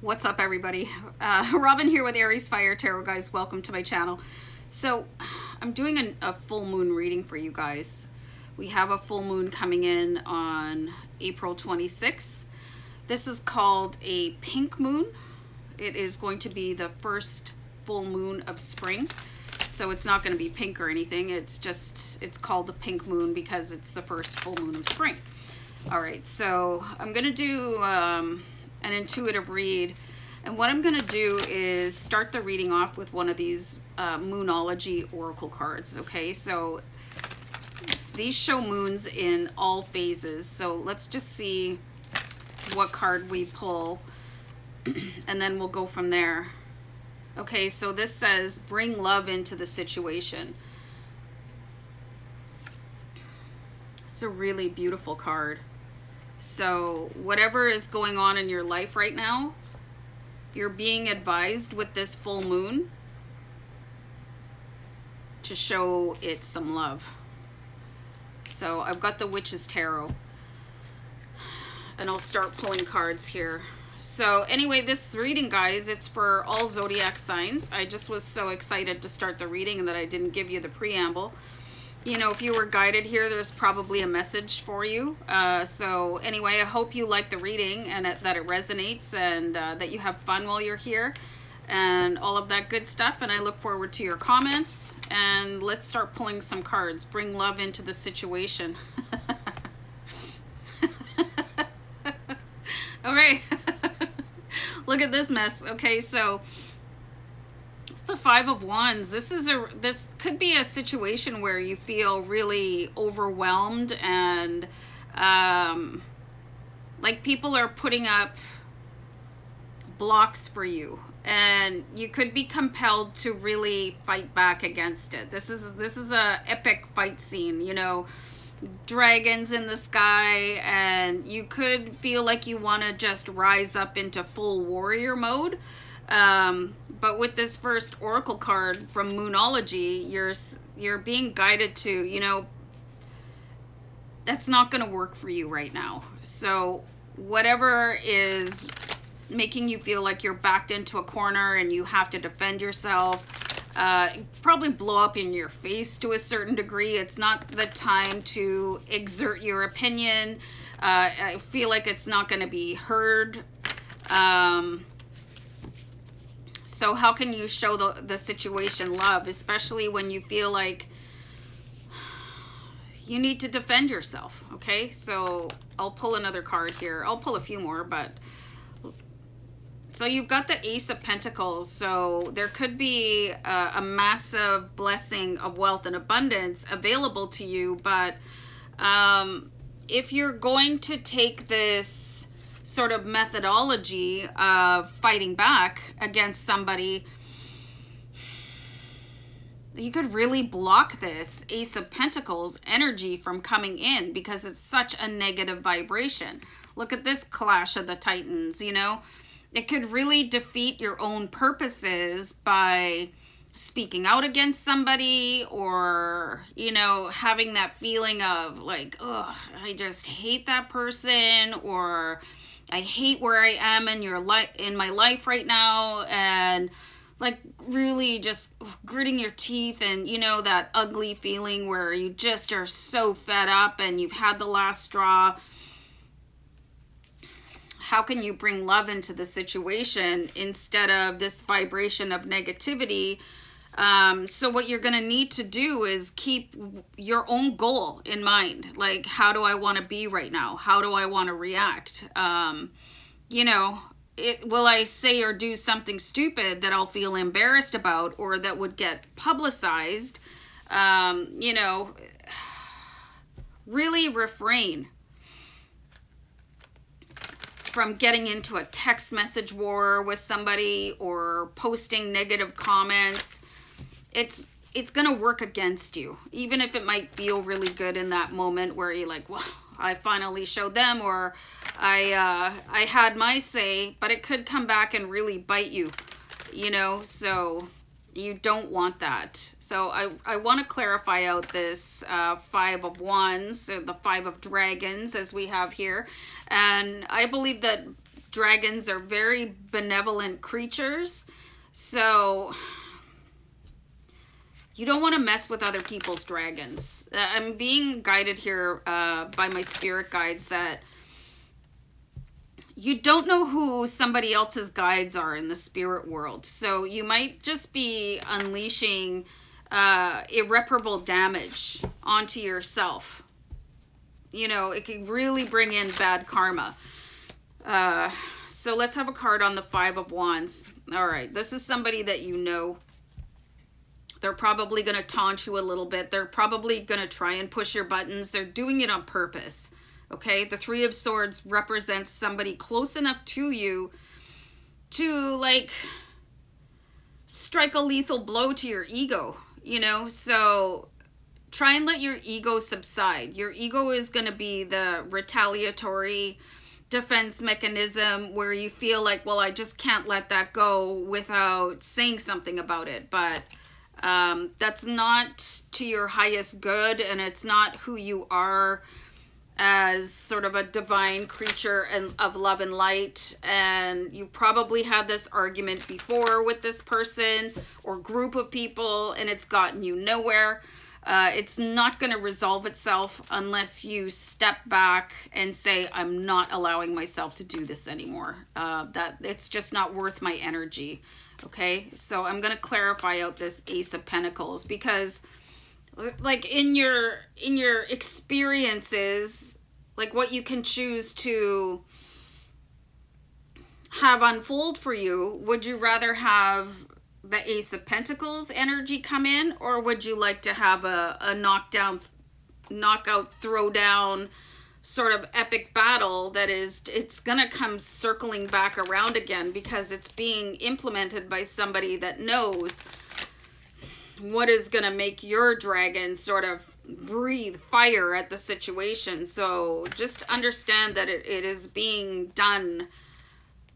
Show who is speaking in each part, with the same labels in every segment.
Speaker 1: What's up, everybody? Robin here with AriesFireTarot, guys. Welcome to my channel. So I'm doing a full moon reading for you guys. We have a full moon coming in on April 26th. This is called a pink moon. It is going to be the first full moon of spring. So it's not going to be pink or anything. It's called the pink moon because it's the first full moon of spring. All right, so I'm going to do an intuitive read, and what I'm going to do is start the reading off with one of these Moonology oracle cards. Okay, so these show moons in all phases, so let's just see what card we pull and then we'll go from there. Okay, so this says bring love into the situation. It's a really beautiful card. So whatever is going on in your life right now, you're being advised with this full moon to show it some love. So I've got the Witch's Tarot, and I'll start pulling cards here. So anyway, this reading, guys, it's for all zodiac signs. I just was so excited to start the reading and that I didn't give you the preamble. You know, if you were guided here, there's probably a message for you. So anyway, I hope you like the reading and that it resonates, and that you have fun while you're here and all of that good stuff. And I look forward to your comments, and let's start pulling some cards. Bring love into the situation. All right. Look at this mess. Okay, so the Five of Wands. This could be a situation where you feel really overwhelmed and like people are putting up blocks for you, and you could be compelled to really fight back against it. This is a epic fight scene, you know, dragons in the sky, and you could feel like you want to just rise up into full warrior mode. But with this first oracle card from Moonology, you're being guided to, you know, that's not going to work for you right now. So whatever is making you feel like you're backed into a corner and you have to defend yourself, probably blow up in your face to a certain degree. It's not the time to exert your opinion. I feel like it's not going to be heard. So how can you show the situation love, especially when you feel like you need to defend yourself? Okay, so I'll pull another card here. I'll pull a few more, but so you've got the Ace of Pentacles. So there could be a massive blessing of wealth and abundance available to you, but if you're going to take this sort of methodology of fighting back against somebody, you could really block this Ace of Pentacles energy from coming in because it's such a negative vibration. Look at this clash of the Titans, you know. It could really defeat your own purposes by speaking out against somebody, or, you know, having that feeling of like, oh, I just hate that person, or I hate where I am in my life right now, and like really just gritting your teeth, and you know, that ugly feeling where you just are so fed up and you've had the last straw. How can you bring love into the situation instead of this vibration of negativity? So what you're going to need to do is keep your own goal in mind. Like, how do I want to be right now? How do I want to react? You know, will I say or do something stupid that I'll feel embarrassed about, or that would get publicized? You know, really refrain from getting into a text message war with somebody or posting negative comments. It's going to work against you, even if it might feel really good in that moment where you're like, well, I finally showed them, or I had my say, but it could come back and really bite you, you know, so you don't want that. So I want to clarify out this Five of Wands, the Five of Dragons as we have here. And I believe that dragons are very benevolent creatures. So you don't want to mess with other people's dragons. I'm being guided here by my spirit guides that you don't know who somebody else's guides are in the spirit world. So you might just be unleashing irreparable damage onto yourself. You know, it can really bring in bad karma. So let's have a card on the Five of Wands. All right, this is somebody that you know. They're probably going to taunt you a little bit. They're probably going to try and push your buttons. They're doing it on purpose. Okay, the Three of Swords represents somebody close enough to you to, like, strike a lethal blow to your ego, you know? So try and let your ego subside. Your ego is going to be the retaliatory defense mechanism where you feel like, well, I just can't let that go without saying something about it. But that's not to your highest good, and it's not who you are as sort of a divine creature and of love and light. And you probably had this argument before with this person or group of people, and it's gotten you nowhere. It's not going to resolve itself unless you step back and say, I'm not allowing myself to do this anymore. That it's just not worth my energy. Okay, so I'm going to clarify out this Ace of Pentacles, because like in your experiences, like what you can choose to have unfold for you, would you rather have the Ace of Pentacles energy come in, or would you like to have a knockout, throwdown sort of epic battle that is, it's gonna come circling back around again because it's being implemented by somebody that knows what is going to make your dragon sort of breathe fire at the situation. So just understand that it is being done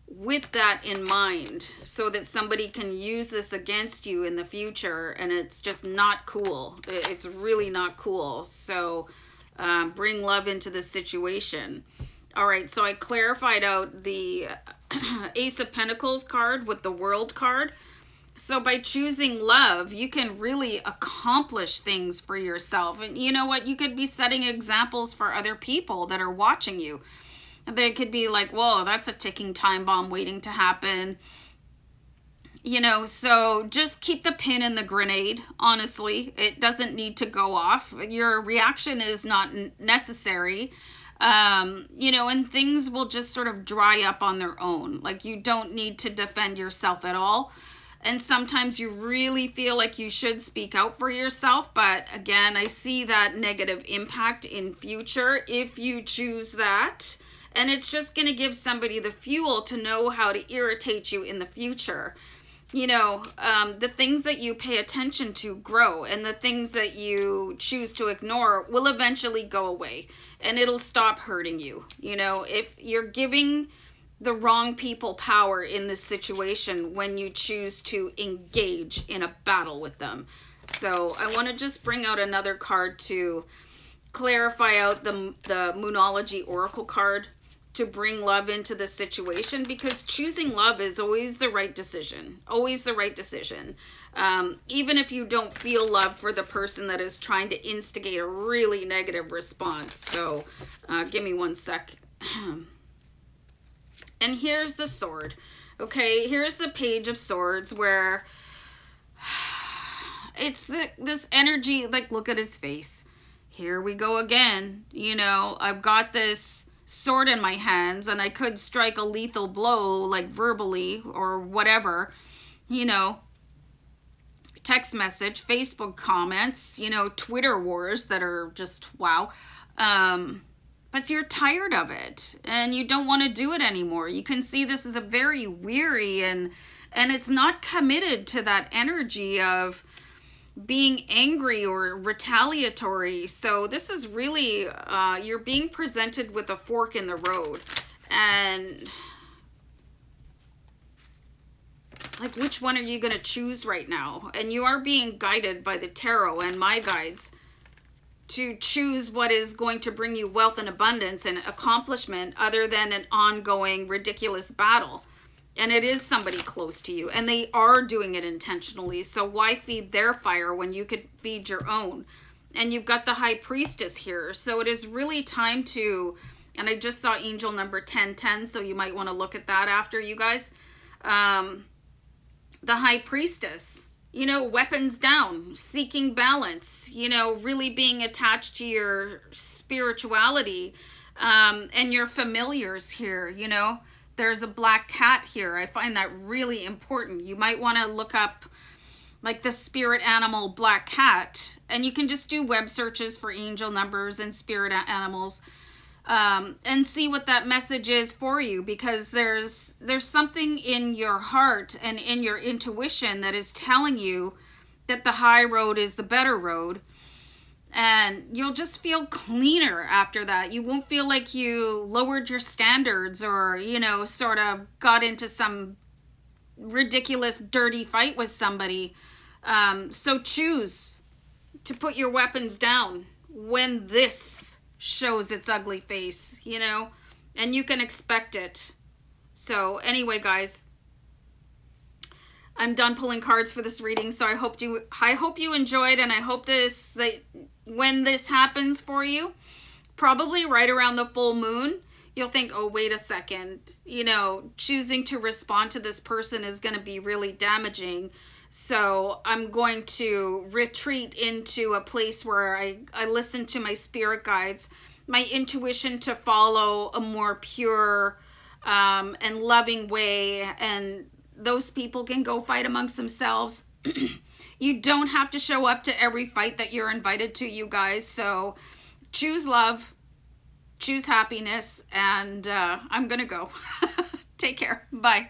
Speaker 1: with that in mind, so that somebody can use this against you in the future, and it's just not cool. It's really not cool. So bring love into the situation. All right, so I clarified out the Ace of Pentacles card with the World card. So by choosing love, you can really accomplish things for yourself. And you know what? You could be setting examples for other people that are watching you. They could be like, whoa, that's a ticking time bomb waiting to happen. You know, so just keep the pin in the grenade, honestly. It doesn't need to go off. Your reaction is not necessary. You know, and things will just sort of dry up on their own. Like, you don't need to defend yourself at all. And sometimes you really feel like you should speak out for yourself. But again, I see that negative impact in future if you choose that. And it's just going to give somebody the fuel to know how to irritate you in the future. You know, the things that you pay attention to grow, and the things that you choose to ignore will eventually go away, and it'll stop hurting you. You know, if you're giving the wrong people power in this situation when you choose to engage in a battle with them. So I want to just bring out another card to clarify out the Moonology Oracle card to bring love into the situation, because choosing love is always the right decision. Always the right decision. Even if you don't feel love for the person that is trying to instigate a really negative response. So give me one sec. And here's the sword. Okay, here's the Page of Swords, where it's this energy, like, look at his face. Here we go again. You know, I've got this sword in my hands, and I could strike a lethal blow, like verbally or whatever, you know, text message, Facebook comments, you know, Twitter wars that are just wow. But you're tired of it and you don't want to do it anymore. You can see this is a very weary and it's not committed to that energy of being angry or retaliatory. So this is really, you're being presented with a fork in the road, and like, which one are you going to choose right now? And you are being guided by the tarot and my guides to choose what is going to bring you wealth and abundance and accomplishment other than an ongoing ridiculous battle. And it is somebody close to you, and they are doing it intentionally. So why feed their fire when you could feed your own? And you've got the High Priestess here. So it is really time to, and I just saw angel number 1010, so you might want to look at that after, you guys. The High Priestess, you know, weapons down, seeking balance, you know, really being attached to your spirituality, and your familiars here, you know. There's a black cat here. I find that really important. You might want to look up like the spirit animal black cat, and you can just do web searches for angel numbers and spirit animals, and see what that message is for you, because there's something in your heart and in your intuition that is telling you that the high road is the better road. And you'll just feel cleaner after that. You won't feel like you lowered your standards or, you know, sort of got into some ridiculous, dirty fight with somebody. So choose to put your weapons down when this shows its ugly face, you know, and you can expect it. So anyway, guys, I'm done pulling cards for this reading. So I hope you enjoyed, and I hope that when this happens for you, probably right around the full moon, you'll think, oh, wait a second, you know, choosing to respond to this person is going to be really damaging. So I'm going to retreat into a place where I listen to my spirit guides, my intuition, to follow a more pure and loving way. And those people can go fight amongst themselves. You don't have to show up to every fight that you're invited to, you guys. So choose love, choose happiness, and I'm gonna go. Take care. Bye.